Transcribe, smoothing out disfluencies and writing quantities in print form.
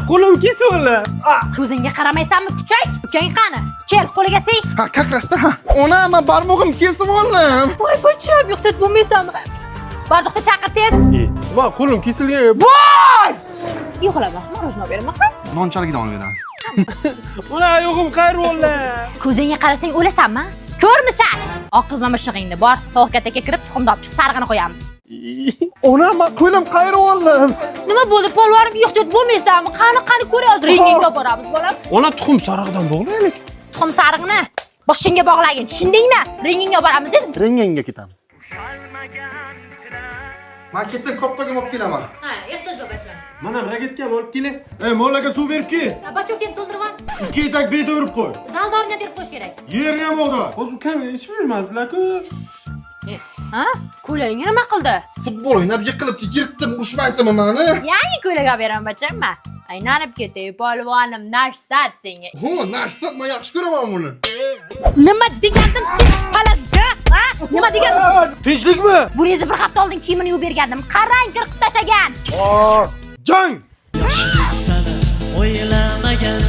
qo'lim kesildi. Ko'zingga qaramaysanmi, kuchak? Ukang qani? Kel, qo'liga siy. Ha, как раз-то, ha. Ona, men barmog'im kesib oldim. Voy, bacham, yo'qotib bo'lmaysanmi? Bardoqda chaqir tez. Va qo'lim kesilgan. Voy! Yo'qlama, morojno beraman, ha? Nonchaligidan olib beramiz. Ona yo'qim qayr bo'ldi. Ko'zingga qarasang o'lasanmi? Ko'rmisan? Oq qizlamishig'ingni bor, tovuq kattaga kirib tuxumni olib chiq, sarig'ini qo'yamiz. Ona, men qo'lim qayri oldim. Nima bo'ldi? Polvonim yo'qotib bo'lmaysanmi? Qani ko'ray hozir ringingga olib boramiz, bolam. Ona tuxum sarig'idan bog'laylik. Tuxum sarig'ini boshingga bog'lagin, tushundingmi? Ringingga olib boramiz dedim. Renganga ketamiz. Men ketdim, koptagim olib kelaman. Ha, ehtiyoj babacham. Mana ragetkam olib keling. Mollaga suv berib kel. Bachok deb to'ldirib ol. 2 etak bet o'rib qo'y. Zaldorini terib qo'yish kerak. Yerni ham o'g'da. O'zi ukam ish bermaslar-ku. Ha? Ko'ylagingga nima qildi? Futbol o'ynab yiqilib yirtdim, ushmaysizmi meni? Yangi ko'ylak olib beraman bachamma. Aylanib ketay, polvonim, nashsat senga. Ho, nashsat, men yaxshi ko'raman buni. Nima degandim sen palazga? Ha? Nima degandim? Tinchlikmi? Buningizni bir hafta oldin kiyimini yuvib bergandim. Qarang, qirqib tashagan. Jang! Sana o'ylamagan